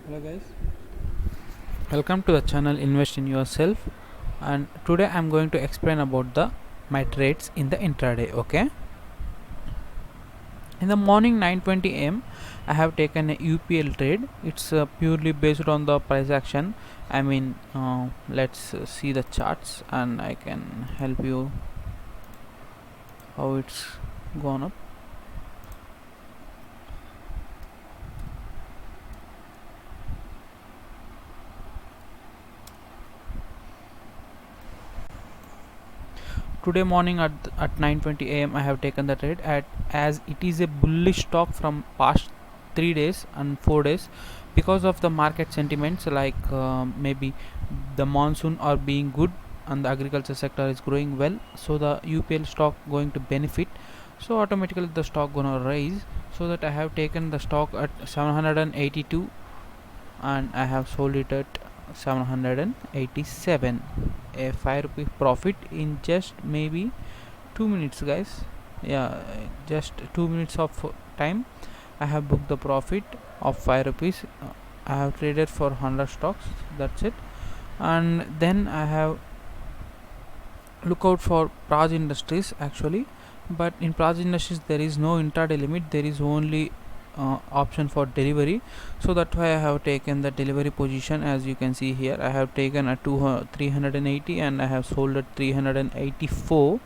Hello guys, welcome to the channel Invest in Yourself, and today I'm going to explain about the my trades in the intraday. Okay, in the morning 9:20 a.m. I have taken a UPL trade. It's purely based on the price action. Let's see the charts and I can help you how it's gone up. Today morning at 9:20 a.m. I have taken the trade at as it is a bullish stock from past 3 days and 4 days because of the market sentiments like maybe the monsoon are being good and the agriculture sector is growing well, so the UPL stock going to benefit, so automatically the stock gonna rise. So that I have taken the stock at 782 and I have sold it at 787, a 5 rupee profit in just maybe 2 minutes guys. Yeah, just 2 minutes of time I have booked the profit of 5 rupees. I have traded for 100 stocks, that's it. And then I have look out for Praj Industries actually, but in Praj Industries there is no intraday limit, there is only option for delivery, so that's why I have taken the delivery position. As you can see here, I have taken a 380 and I have sold at 384.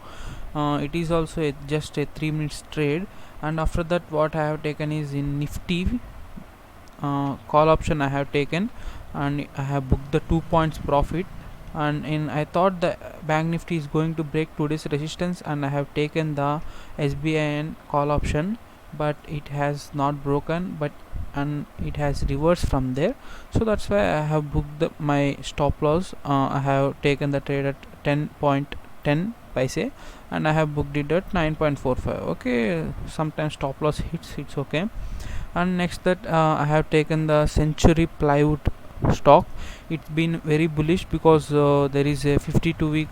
It is also just a 3 minutes trade. And after that what I have taken is in Nifty call option I have taken, and I have booked the 2 points profit. And in I thought the bank Nifty is going to break today's resistance, and I have taken the SBIN call option, but it has not broken, but and it has reversed from there, so that's why I have booked my stop loss. I have taken the trade at 10.10 paise and I have booked it at 9.45. Okay, sometimes stop loss hits, it's okay. And next that I have taken the Century Plywood stock. It's been very bullish because there is a 52-week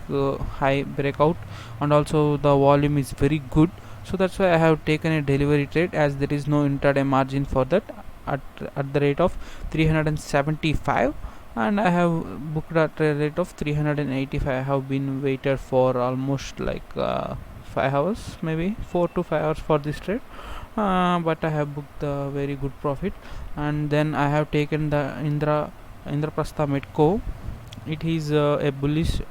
high breakout, and also the volume is very good, so that's why I have taken a delivery trade as there is no intraday margin for that at, at the rate of 375, and I have booked at a rate of 385. I have been waited for almost like 5 hours, maybe 4 to 5 hours for this trade, but I have booked a very good profit. And then I have taken the Indraprastha Medco. It is a bullish.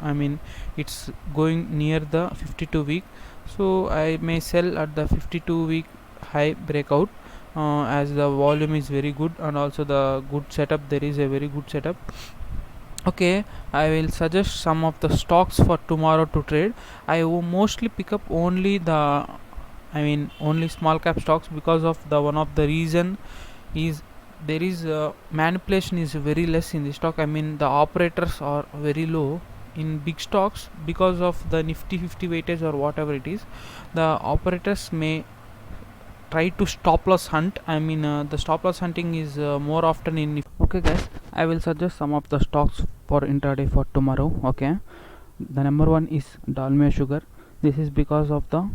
It's going near the 52 week, so I may sell at the 52 week high breakout. As the volume is very good and also the good setup, there is a very good setup. Okay, I will suggest some of the stocks for tomorrow to trade. I will mostly pick up only the only small cap stocks because of the one of the reason is there is manipulation is very less in the stock. The operators are very low in big stocks because of the Nifty 50 weightage or whatever it is. The operators may try to stop loss hunt. The stop loss hunting is more often in okay guys, I will suggest some of the stocks for intraday for tomorrow. Okay, the number one is Dalmia Sugar. This is because of the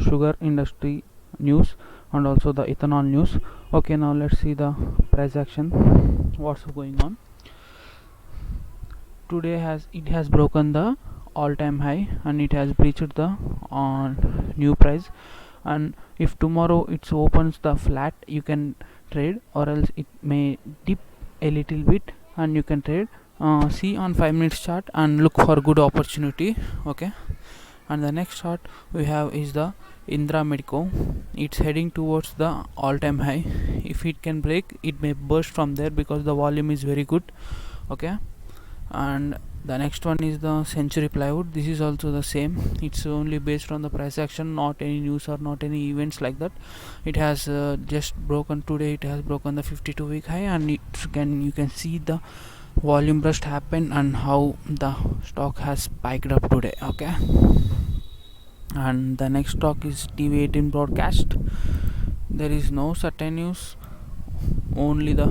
sugar industry news and also the ethanol news. Okay, now let's see the price action, what's going on. Today has broken the all-time high and it has breached the new price. And if tomorrow it opens the flat, you can trade, or else it may dip a little bit and you can trade. See on 5 minutes chart and look for good opportunity. Okay, and the next chart we have is the Indra Medico. It's heading towards the all-time high. If it can break, it may burst from there because the volume is very good. Okay, and the next one is the Century Plywood. This is also the same, it's only based on the price action, not any news or not any events like that. It has just broken today, it has broken the 52 week high, and you can see the volume burst happen and how the stock has spiked up today. Okay, and the next stock is TV18 Broadcast. There is no certain news, only the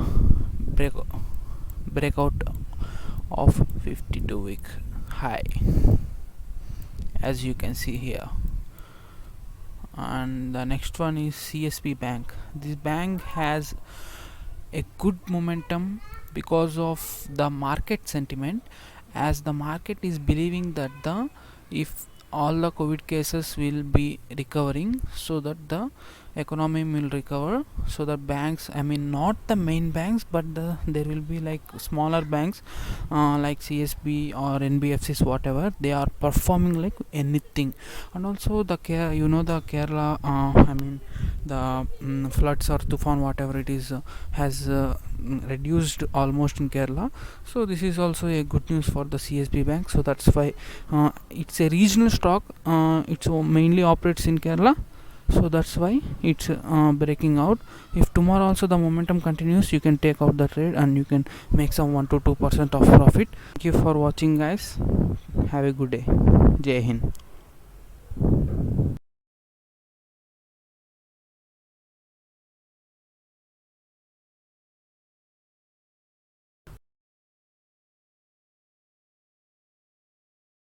breakout of 52 week high, as you can see here. And the next one is CSB Bank. This bank has a good momentum because of the market sentiment, as the market is believing that the if all the covid cases will be recovering, so that the economy will recover, so that banks, I mean not the main banks, but there will be like smaller banks like CSB or NBFCs, whatever, they are performing like anything. And also the the Kerala, I mean the floods or tufan, whatever it is, has reduced almost in Kerala. So this is also a good news for the CSB bank. So that's why it's a regional stock. It mainly operates in Kerala, so that's why it's breaking out. If tomorrow also the momentum continues, you can take out the trade and you can make some 1 to 2% of profit. Thank you for watching, guys. Have a good day. Jai Hind.